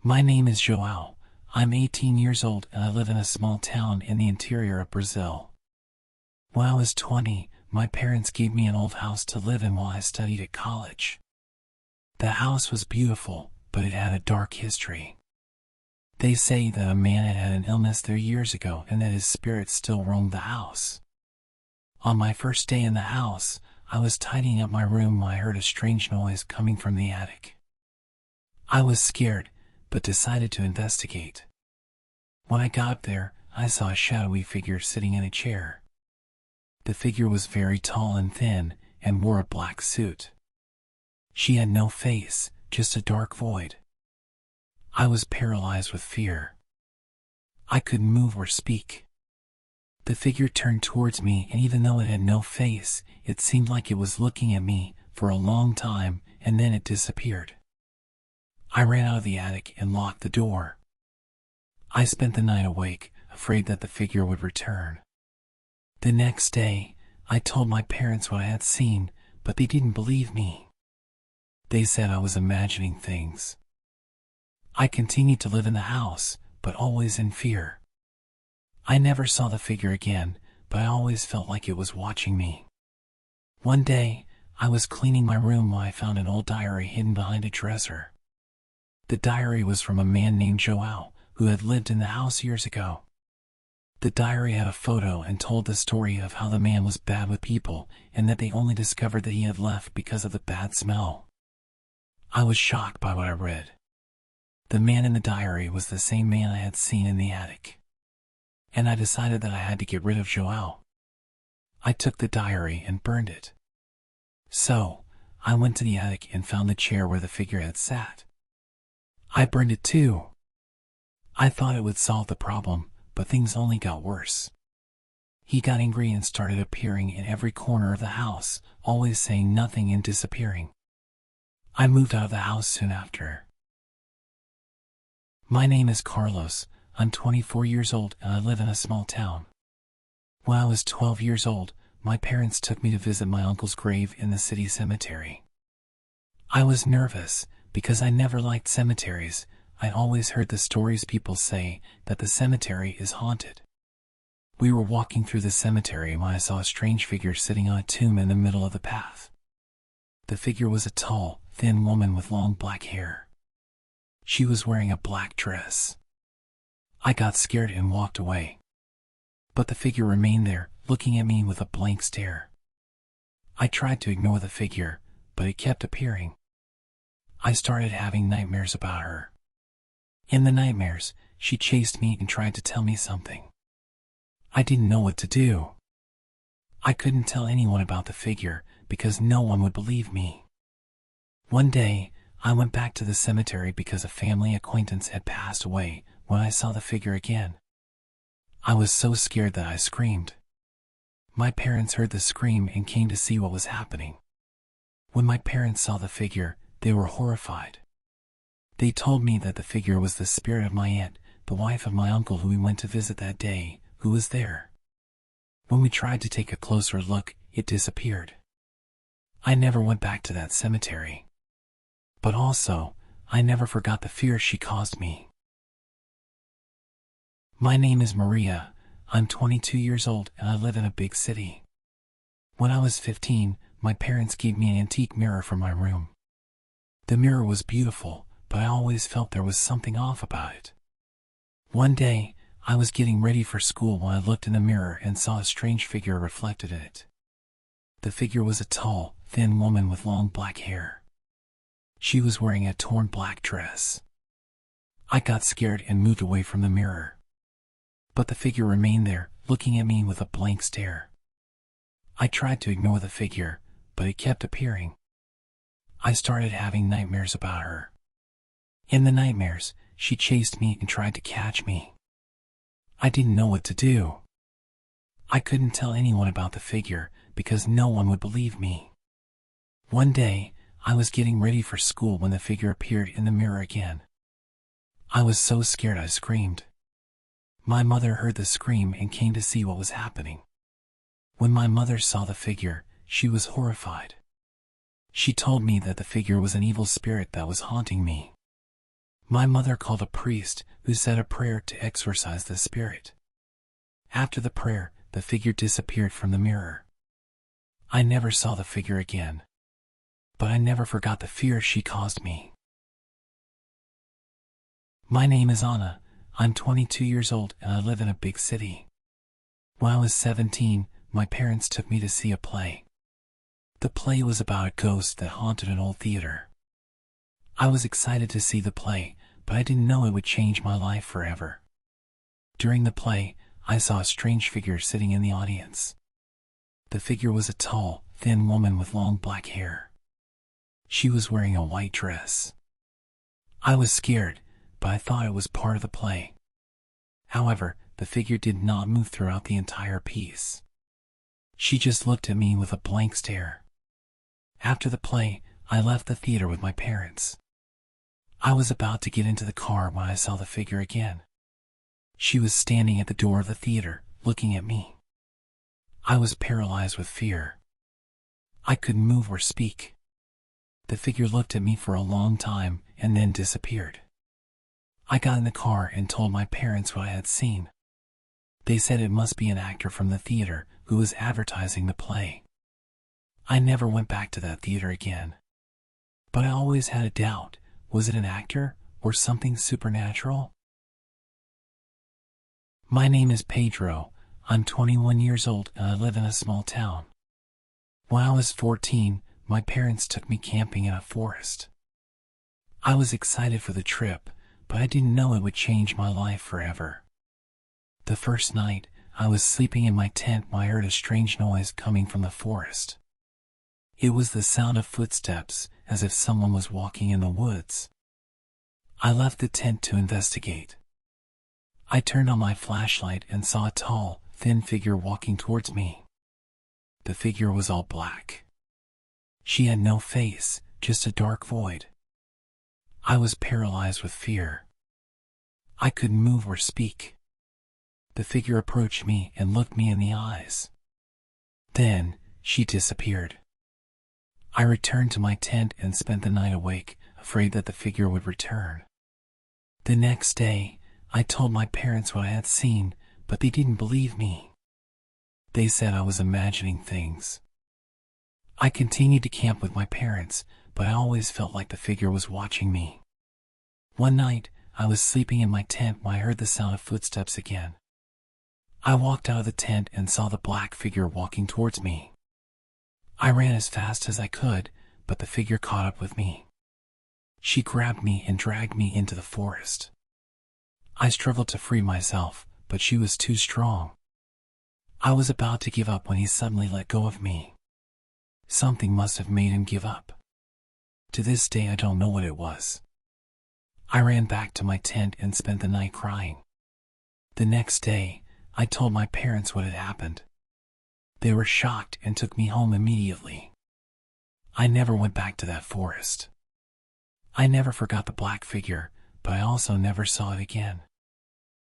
My name is João. I'm 18 years old and I live in a small town in the interior of Brazil. When I was 20, my parents gave me an old house to live in while I studied at college. The house was beautiful, but it had a dark history. They say that a man had an illness there years ago and that his spirit still roamed the house. On my first day in the house, I was tidying up my room when I heard a strange noise coming from the attic. I was scared, but decided to investigate. When I got up there, I saw a shadowy figure sitting in a chair. The figure was very tall and thin, and wore a black suit. She had no face, just a dark void. I was paralyzed with fear. I couldn't move or speak. The figure turned towards me, and even though it had no face, it seemed like it was looking at me for a long time, and then it disappeared. I ran out of the attic and locked the door. I spent the night awake, afraid that the figure would return. The next day, I told my parents what I had seen, but they didn't believe me. They said I was imagining things. I continued to live in the house, but always in fear. I never saw the figure again, but I always felt like it was watching me. One day, I was cleaning my room when I found an old diary hidden behind a dresser. The diary was from a man named João, who had lived in the house years ago. The diary had a photo and told the story of how the man was bad with people, and that they only discovered that he had left because of the bad smell. I was shocked by what I read. The man in the diary was the same man I had seen in the attic. And I decided that I had to get rid of João. I took the diary and burned it. So, I went to the attic and found the chair where the figure had sat. I burned it too. I thought it would solve the problem, but things only got worse. He got angry and started appearing in every corner of the house, always saying nothing and disappearing. I moved out of the house soon after. My name is Carlos. I'm 24 years old and I live in a small town. When I was 12 years old, my parents took me to visit my uncle's grave in the city cemetery. I was nervous because I never liked cemeteries. I always heard the stories people say that the cemetery is haunted. We were walking through the cemetery when I saw a strange figure sitting on a tomb in the middle of the path. The figure was a tall, thin woman with long black hair. She was wearing a black dress. I got scared and walked away. But the figure remained there, looking at me with a blank stare. I tried to ignore the figure, but it kept appearing. I started having nightmares about her. In the nightmares, she chased me and tried to tell me something. I didn't know what to do. I couldn't tell anyone about the figure because no one would believe me. One day, I went back to the cemetery because a family acquaintance had passed away when I saw the figure again. I was so scared that I screamed. My parents heard the scream and came to see what was happening. When my parents saw the figure, they were horrified. They told me that the figure was the spirit of my aunt, the wife of my uncle who we went to visit that day, who was there. When we tried to take a closer look, it disappeared. I never went back to that cemetery. But also, I never forgot the fear she caused me. My name is Maria. I'm 22 years old and I live in a big city. When I was 15, my parents gave me an antique mirror for my room. The mirror was beautiful, but I always felt there was something off about it. One day, I was getting ready for school when I looked in the mirror and saw a strange figure reflected in it. The figure was a tall, thin woman with long black hair. She was wearing a torn black dress. I got scared and moved away from the mirror. But the figure remained there, looking at me with a blank stare. I tried to ignore the figure, but it kept appearing. I started having nightmares about her. In the nightmares, she chased me and tried to catch me. I didn't know what to do. I couldn't tell anyone about the figure because no one would believe me. One day, I was getting ready for school when the figure appeared in the mirror again. I was so scared I screamed. My mother heard the scream and came to see what was happening. When my mother saw the figure, she was horrified. She told me that the figure was an evil spirit that was haunting me. My mother called a priest who said a prayer to exorcise the spirit. After the prayer, the figure disappeared from the mirror. I never saw the figure again, but I never forgot the fear she caused me. My name is Anna. I'm 22 years old and I live in a big city. When I was 17, my parents took me to see a play. The play was about a ghost that haunted an old theater. I was excited to see the play, but I didn't know it would change my life forever. During the play, I saw a strange figure sitting in the audience. The figure was a tall, thin woman with long black hair. She was wearing a white dress. I was scared, but I thought it was part of the play. However, the figure did not move throughout the entire piece. She just looked at me with a blank stare. After the play, I left the theater with my parents. I was about to get into the car when I saw the figure again. She was standing at the door of the theater, looking at me. I was paralyzed with fear. I couldn't move or speak. The figure looked at me for a long time and then disappeared. I got in the car and told my parents what I had seen. They said it must be an actor from the theater who was advertising the play. I never went back to that theater again. But I always had a doubt. Was it an actor or something supernatural? My name is Pedro. I'm 21 years old and I live in a small town. When I was 14, my parents took me camping in a forest. I was excited for the trip, but I didn't know it would change my life forever. The first night, I was sleeping in my tent when I heard a strange noise coming from the forest. It was the sound of footsteps, as if someone was walking in the woods. I left the tent to investigate. I turned on my flashlight and saw a tall, thin figure walking towards me. The figure was all black. She had no face, just a dark void. I was paralyzed with fear. I couldn't move or speak. The figure approached me and looked me in the eyes. Then, she disappeared. I returned to my tent and spent the night awake, afraid that the figure would return. The next day, I told my parents what I had seen, but they didn't believe me. They said I was imagining things. I continued to camp with my parents, but I always felt like the figure was watching me. One night, I was sleeping in my tent when I heard the sound of footsteps again. I walked out of the tent and saw the black figure walking towards me. I ran as fast as I could, but the figure caught up with me. She grabbed me and dragged me into the forest. I struggled to free myself, but she was too strong. I was about to give up when he suddenly let go of me. Something must have made him give up. To this day I don't know what it was. I ran back to my tent and spent the night crying. The next day, I told my parents what had happened. They were shocked and took me home immediately. I never went back to that forest. I never forgot the black figure, but I also never saw it again.